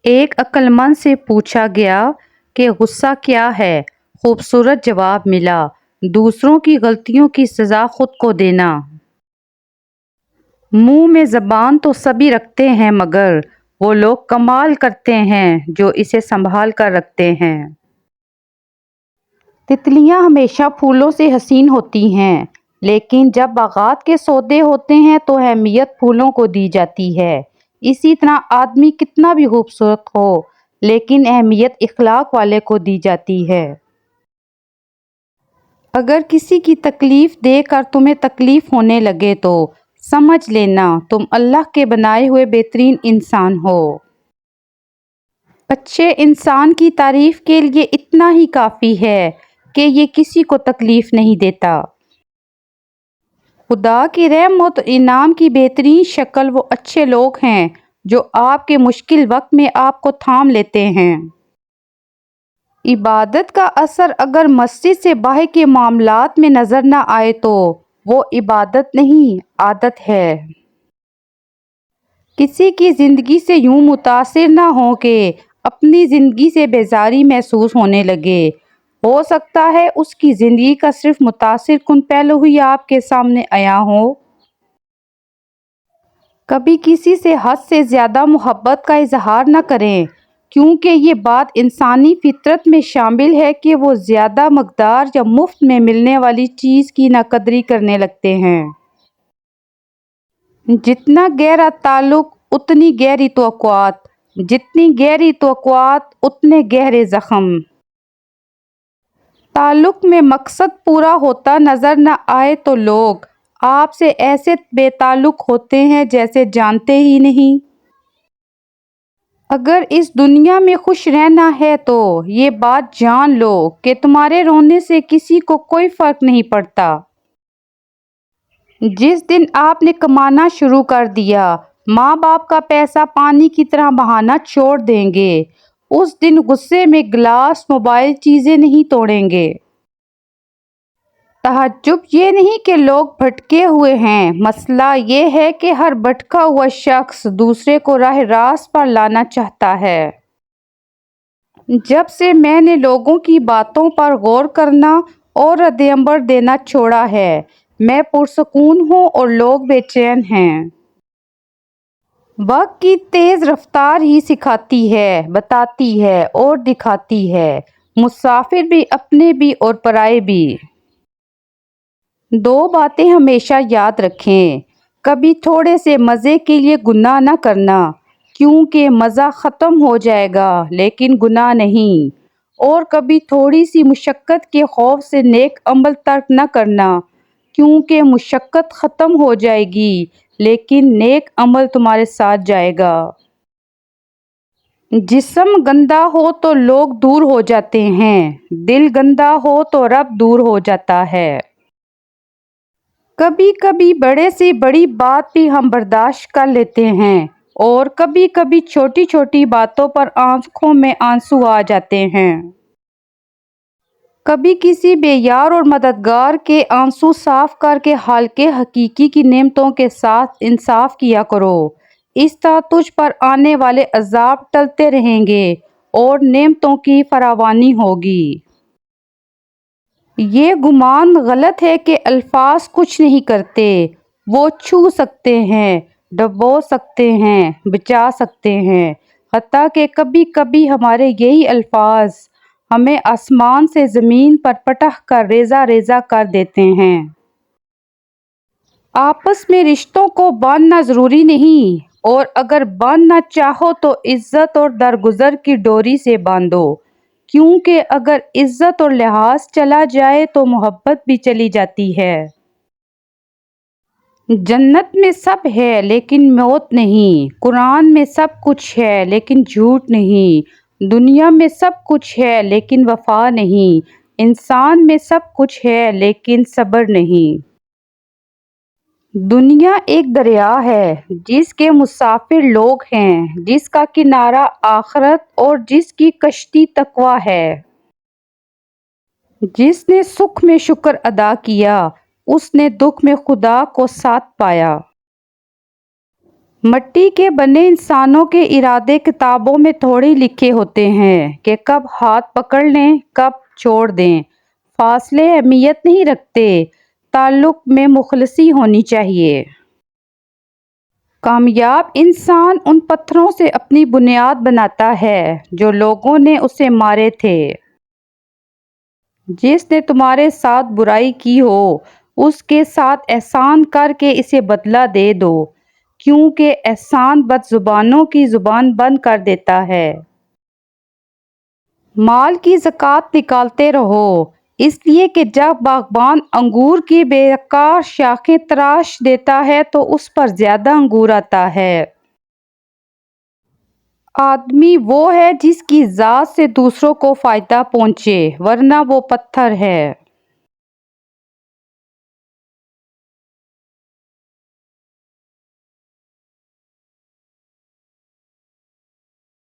ایک عقل مند سے پوچھا گیا کہ غصہ کیا ہے؟ خوبصورت جواب ملا، دوسروں کی غلطیوں کی سزا خود کو دینا۔ منہ میں زبان تو سبھی رکھتے ہیں مگر وہ لوگ کمال کرتے ہیں جو اسے سنبھال کر رکھتے ہیں۔ تتلیاں ہمیشہ پھولوں سے حسین ہوتی ہیں، لیکن جب باغات کے سودے ہوتے ہیں تو اہمیت پھولوں کو دی جاتی ہے۔ اسی طرح آدمی کتنا بھی خوبصورت ہو لیکن اہمیت اخلاق والے کو دی جاتی ہے۔ اگر کسی کی تکلیف دیکھ کر تمہیں تکلیف ہونے لگے تو سمجھ لینا تم اللہ کے بنائے ہوئے بہترین انسان ہو۔ اچھے انسان کی تعریف کے لیے اتنا ہی کافی ہے کہ یہ کسی کو تکلیف نہیں دیتا۔ خدا کی رحمت و انعام کی بہترین شکل وہ اچھے لوگ ہیں جو آپ کے مشکل وقت میں آپ کو تھام لیتے ہیں۔ عبادت کا اثر اگر مسجد سے باہر کے معاملات میں نظر نہ آئے تو وہ عبادت نہیں، عادت ہے۔ کسی کی زندگی سے یوں متاثر نہ ہوں کہ اپنی زندگی سے بیزاری محسوس ہونے لگے۔ ہو سکتا ہے اس کی زندگی کا صرف متاثر کن پہلو ہی آپ کے سامنے آیا ہو۔ کبھی کسی سے حد سے زیادہ محبت کا اظہار نہ کریں، کیونکہ یہ بات انسانی فطرت میں شامل ہے کہ وہ زیادہ مقدار یا مفت میں ملنے والی چیز کی ناقدری کرنے لگتے ہیں۔ جتنا گہرا تعلق اتنی گہری توقعات، جتنی گہری توقعات اتنے گہرے زخم۔ تعلق میں مقصد پورا ہوتا نظر نہ آئے تو لوگ آپ سے ایسے بے تعلق ہوتے ہیں جیسے جانتے ہی نہیں۔ اگر اس دنیا میں خوش رہنا ہے تو یہ بات جان لو کہ تمہارے رونے سے کسی کو کوئی فرق نہیں پڑتا۔ جس دن آپ نے کمانا شروع کر دیا، ماں باپ کا پیسہ پانی کی طرح بہانا چھوڑ دیں گے۔ اس دن غصے میں گلاس، موبائل، چیزیں نہیں توڑیں گے۔ تعجب یہ نہیں کہ لوگ بھٹکے ہوئے ہیں، مسئلہ یہ ہے کہ ہر بھٹکا ہوا شخص دوسرے کو راہ راست پر لانا چاہتا ہے۔ جب سے میں نے لوگوں کی باتوں پر غور کرنا اور رد عمل دینا چھوڑا ہے، میں پرسکون ہوں اور لوگ بے چین ہیں۔ وقت کی تیز رفتار ہی سکھاتی ہے، بتاتی ہے اور دکھاتی ہے، مسافر بھی اپنے بھی اور پرائے بھی۔ دو باتیں ہمیشہ یاد رکھیں، کبھی تھوڑے سے مزے کے لیے گناہ نہ کرنا، کیونکہ مزہ ختم ہو جائے گا لیکن گناہ نہیں، اور کبھی تھوڑی سی مشقت کے خوف سے نیک عمل ترک نہ کرنا، کیونکہ مشقت ختم ہو جائے گی لیکن نیک عمل تمہارے ساتھ جائے گا۔ جسم گندا ہو تو لوگ دور ہو جاتے ہیں، دل گندا ہو تو رب دور ہو جاتا ہے۔ کبھی کبھی بڑے سے بڑی بات بھی ہم برداشت کر لیتے ہیں اور کبھی کبھی چھوٹی چھوٹی باتوں پر آنکھوں میں آنسو آ جاتے ہیں۔ کبھی کسی بے یار اور مددگار کے آنسو صاف کر کے حالق حقیقی کی نعمتوں کے ساتھ انصاف کیا کرو، اس طرح تجھ پر آنے والے عذاب ٹلتے رہیں گے اور نعمتوں کی فراوانی ہوگی۔ یہ گمان غلط ہے کہ الفاظ کچھ نہیں کرتے، وہ چھو سکتے ہیں، ڈبو سکتے ہیں، بچا سکتے ہیں، حتیٰ کہ کبھی کبھی ہمارے یہی الفاظ ہمیں آسمان سے زمین پر پٹخ کر ریزہ ریزہ کر دیتے ہیں۔ آپس میں رشتوں کو باندھنا ضروری نہیں، اور اگر باندھنا چاہو تو عزت اور درگزر کی ڈوری سے باندھو، کیونکہ اگر عزت اور لحاظ چلا جائے تو محبت بھی چلی جاتی ہے۔ جنت میں سب ہے لیکن موت نہیں، قرآن میں سب کچھ ہے لیکن جھوٹ نہیں، دنیا میں سب کچھ ہے لیکن وفا نہیں، انسان میں سب کچھ ہے لیکن صبر نہیں۔ دنیا ایک دریا ہے جس کے مسافر لوگ ہیں، جس کا کنارہ آخرت اور جس کی کشتی تقویٰ ہے۔ جس نے سکھ میں شکر ادا کیا، اس نے دکھ میں خدا کو ساتھ پایا۔ مٹی کے بنے انسانوں کے ارادے کتابوں میں تھوڑے لکھے ہوتے ہیں کہ کب ہاتھ پکڑ لیں کب چھوڑ دیں۔ فاصلے اہمیت نہیں رکھتے، تعلق میں مخلصی ہونی چاہیے۔ کامیاب انسان ان پتھروں سے اپنی بنیاد بناتا ہے جو لوگوں نے اسے مارے تھے۔ جس نے تمہارے ساتھ برائی کی ہو اس کے ساتھ احسان کر کے اسے بدلہ دے دو، کیونکہ احسان بد زبانوں کی زبان بند کر دیتا ہے۔ مال کی زکوٰۃ نکالتے رہو، اس لیے کہ جب باغبان انگور کی بیکار شاخیں تراش دیتا ہے تو اس پر زیادہ انگور آتا ہے۔ آدمی وہ ہے جس کی ذات سے دوسروں کو فائدہ پہنچے، ورنہ وہ پتھر ہے۔